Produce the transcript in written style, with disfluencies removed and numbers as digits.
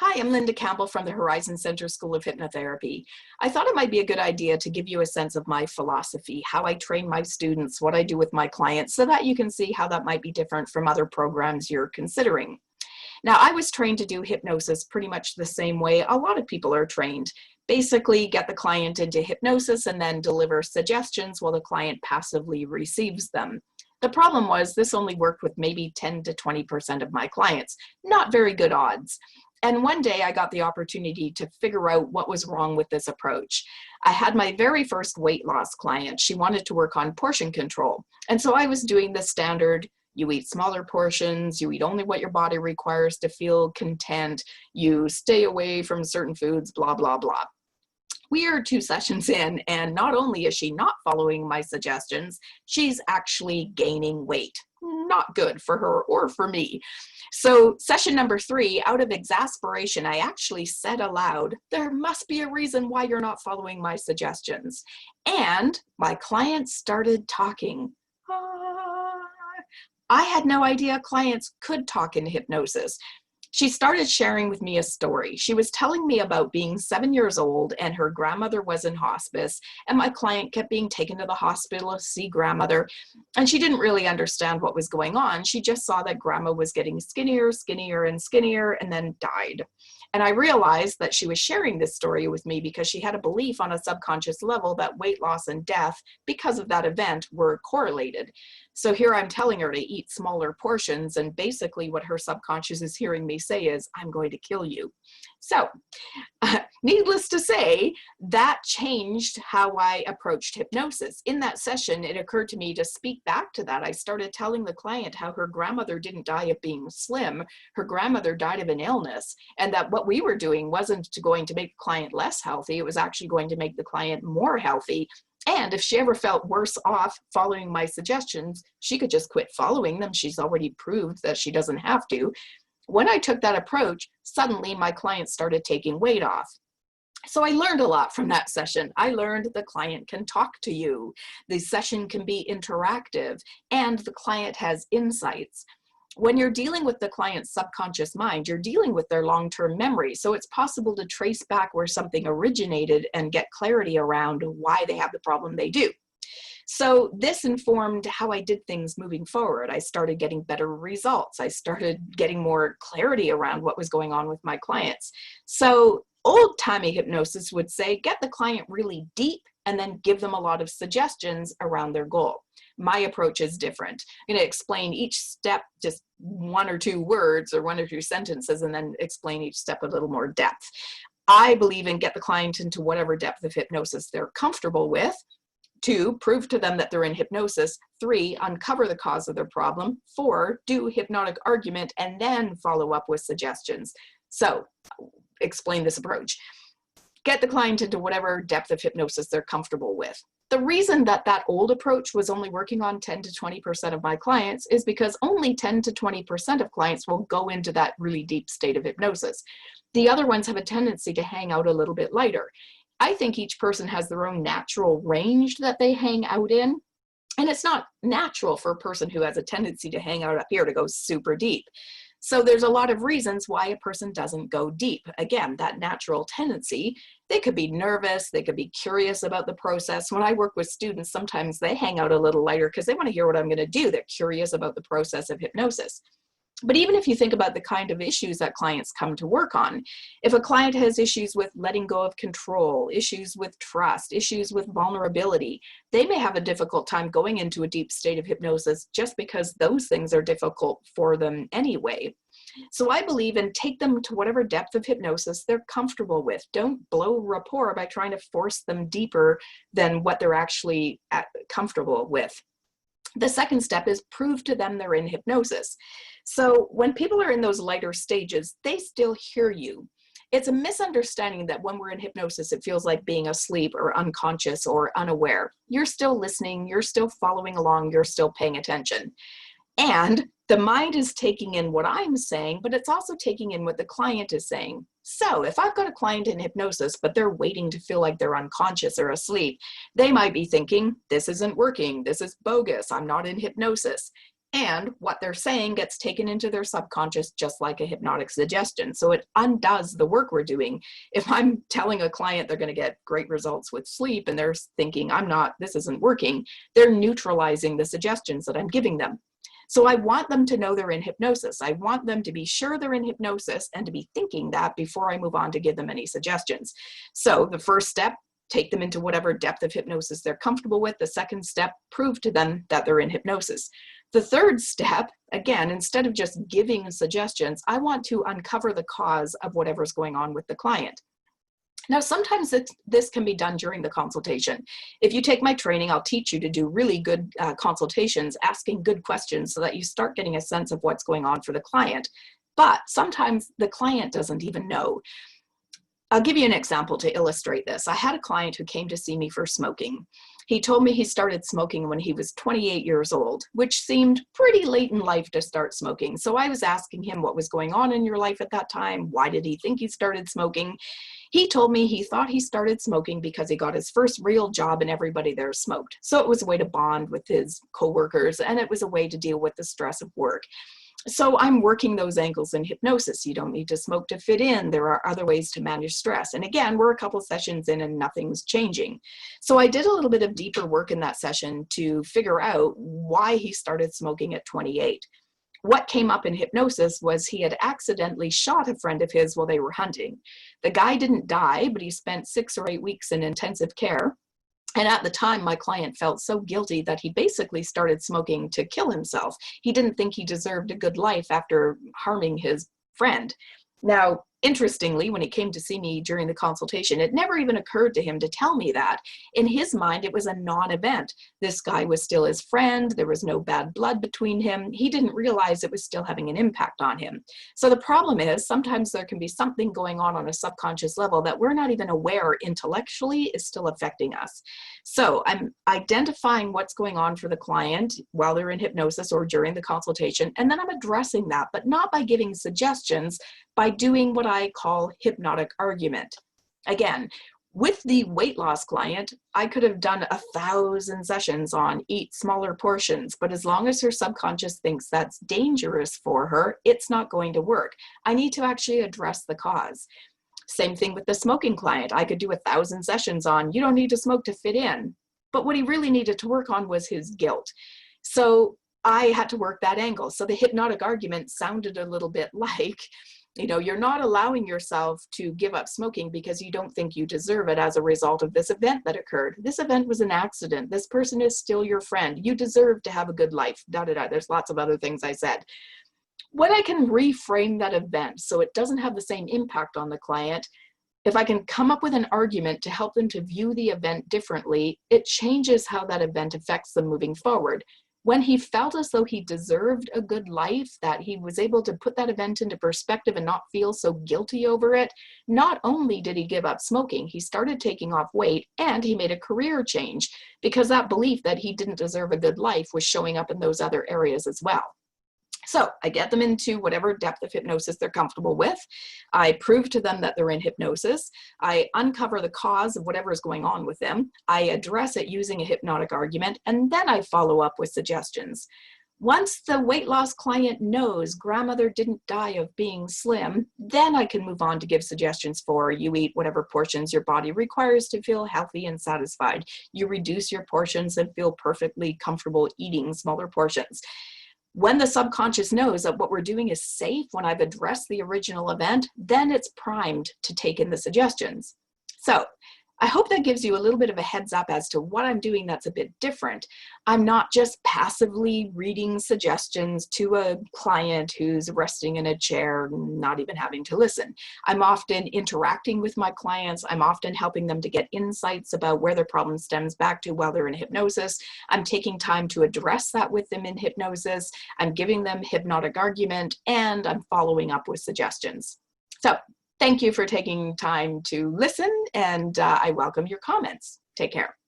Hi, I'm Linda Campbell from the Horizon Center School of Hypnotherapy. I thought it might be a good idea to give you a sense of my philosophy, how I train my students, what I do with my clients, so that you can see how that might be different from other programs you're considering. Now, I was trained to do hypnosis pretty much the same way a lot of people are trained. Basically, get the client into hypnosis and then deliver suggestions while the client passively receives them. The problem was this only worked with maybe 10 to 20% of my clients, not very good odds. And one day I got the opportunity to figure out what was wrong with this approach. I had my very first weight loss client. She wanted to work on portion control. And so I was doing the standard, you eat smaller portions, you eat only what your body requires to feel content, you stay away from certain foods, blah, blah, blah. We are 2 sessions in, and not only is she not following my suggestions, she's actually gaining weight. Not good for her or for me. So session number 3, out of exasperation, I actually said aloud, there must be a reason why you're not following my suggestions. And my client started talking. I had no idea clients could talk in hypnosis. She started sharing with me a story. She was telling me about being 7 years old and her grandmother was in hospice, and my client kept being taken to the hospital to see grandmother, and she didn't really understand what was going on. She just saw that grandma was getting skinnier, skinnier, and skinnier, and then died. And I realized that she was sharing this story with me because she had a belief on a subconscious level that weight loss and death, because of that event, were correlated. So here I'm telling her to eat smaller portions, and basically what her subconscious is hearing me say is, I'm going to kill you. So needless to say, that changed how I approached hypnosis. In that session, it occurred to me to speak back to that. I started telling the client how her grandmother didn't die of being slim. Her grandmother died of an illness, and that what we were doing wasn't going to make the client less healthy. It was actually going to make the client more healthy. And if she ever felt worse off following my suggestions, she could just quit following them. She's already proved that she doesn't have to. When I took that approach, suddenly my clients started taking weight off. So I learned a lot from that session. I learned the client can talk to you. The session can be interactive, and the client has insights. When you're dealing with the client's subconscious mind, you're dealing with their long-term memory. So it's possible to trace back where something originated and get clarity around why they have the problem they do. So this informed how I did things moving forward. I started getting better results. I started getting more clarity around what was going on with my clients. So old-timey hypnosis would say, get the client really deep and then give them a lot of suggestions around their goal. My approach is different. I'm going to explain each step, just 1 or 2 words or 1 or 2 sentences, and then explain each step a little more depth. I believe in get the client into whatever depth of hypnosis they're comfortable with. 2, prove to them that they're in hypnosis. 3, uncover the cause of their problem. 4, do hypnotic argument and then follow up with suggestions. So, explain this approach. Get the client into whatever depth of hypnosis they're comfortable with. The reason that that old approach was only working on 10 to 20% of my clients is because only 10 to 20% of clients will go into that really deep state of hypnosis. The other ones have a tendency to hang out a little bit lighter. I think each person has their own natural range that they hang out in. And it's not natural for a person who has a tendency to hang out up here to go super deep. So there's a lot of reasons why a person doesn't go deep. Again, that natural tendency, they could be nervous, they could be curious about the process. When I work with students, sometimes they hang out a little lighter because they want to hear what I'm going to do. They're curious about the process of hypnosis. But even if you think about the kind of issues that clients come to work on, if a client has issues with letting go of control, issues with trust, issues with vulnerability, they may have a difficult time going into a deep state of hypnosis just because those things are difficult for them anyway. So I believe in take them to whatever depth of hypnosis they're comfortable with. Don't blow rapport by trying to force them deeper than what they're actually comfortable with. The second step is prove to them they're in hypnosis. So when people are in those lighter stages, they still hear you. It's a misunderstanding that when we're in hypnosis, it feels like being asleep or unconscious or unaware. You're still listening, you're still following along, you're still paying attention. And the mind is taking in what I'm saying, but it's also taking in what the client is saying. So if I've got a client in hypnosis, but they're waiting to feel like they're unconscious or asleep, they might be thinking, this isn't working, this is bogus, I'm not in hypnosis. And what they're saying gets taken into their subconscious just like a hypnotic suggestion. So it undoes the work we're doing. If I'm telling a client they're going to get great results with sleep and they're thinking, this isn't working, they're neutralizing the suggestions that I'm giving them. So I want them to know they're in hypnosis. I want them to be sure they're in hypnosis and to be thinking that before I move on to give them any suggestions. So the first step, take them into whatever depth of hypnosis they're comfortable with. The second step, prove to them that they're in hypnosis. The third step, again, instead of just giving suggestions, I want to uncover the cause of whatever's going on with the client. Now, sometimes this can be done during the consultation. If you take my training, I'll teach you to do really good consultations, asking good questions so that you start getting a sense of what's going on for the client. But sometimes the client doesn't even know. I'll give you an example to illustrate this. I had a client who came to see me for smoking. He told me he started smoking when he was 28 years old, which seemed pretty late in life to start smoking. So I was asking him what was going on in your life at that time. Why did he think he started smoking? He told me he thought he started smoking because he got his first real job and everybody there smoked. So it was a way to bond with his coworkers, and it was a way to deal with the stress of work. So I'm working those angles in hypnosis. You don't need to smoke to fit in. There are other ways to manage stress. And again, we're a couple sessions in and nothing's changing. So I did a little bit of deeper work in that session to figure out why he started smoking at 28. What came up in hypnosis was he had accidentally shot a friend of his while they were hunting. The guy didn't die, but he spent 6 or 8 weeks in intensive care. And at the time, my client felt so guilty that he basically started smoking to kill himself. He didn't think he deserved a good life after harming his friend. Now, interestingly, when he came to see me during the consultation, it never even occurred to him to tell me that. In his mind, it was a non-event. This guy was still his friend. There was no bad blood between him. He didn't realize it was still having an impact on him. So the problem is sometimes there can be something going on a subconscious level that we're not even aware intellectually is still affecting us. So I'm identifying what's going on for the client while they're in hypnosis or during the consultation, and then I'm addressing that, but not by giving suggestions, by doing what I call hypnotic argument. Again, with the weight loss client, I could have done 1,000 sessions on eat smaller portions, but as long as her subconscious thinks that's dangerous for her, it's not going to work. I need to actually address the cause. Same thing with the smoking client. I could do 1,000 sessions on you don't need to smoke to fit in, but what he really needed to work on was his guilt. So I had to work that angle. So the hypnotic argument sounded a little bit like, you're not allowing yourself to give up smoking because you don't think you deserve it as a result of this event that occurred. This event was an accident. This person is still your friend. You deserve to have a good life. There's lots of other things I said. When I can reframe that event so it doesn't have the same impact on the client, if I can come up with an argument to help them to view the event differently, it changes how that event affects them moving forward. When he felt as though he deserved a good life, that he was able to put that event into perspective and not feel so guilty over it, not only did he give up smoking, he started taking off weight and he made a career change because that belief that he didn't deserve a good life was showing up in those other areas as well. So I get them into whatever depth of hypnosis they're comfortable with. I prove to them that they're in hypnosis. I uncover the cause of whatever is going on with them. I address it using a hypnotic argument, and then I follow up with suggestions. Once the weight loss client knows grandmother didn't die of being slim, then I can move on to give suggestions for you eat whatever portions your body requires to feel healthy and satisfied. You reduce your portions and feel perfectly comfortable eating smaller portions. When the subconscious knows that what we're doing is safe, when I've addressed the original event, then it's primed to take in the suggestions. So I hope that gives you a little bit of a heads up as to what I'm doing that's a bit different. I'm not just passively reading suggestions to a client who's resting in a chair, not even having to listen. I'm often interacting with my clients. I'm often helping them to get insights about where their problem stems back to while they're in hypnosis. I'm taking time to address that with them in hypnosis. I'm giving them hypnotic argument, and I'm following up with suggestions. So thank you for taking time to listen, and I welcome your comments. Take care.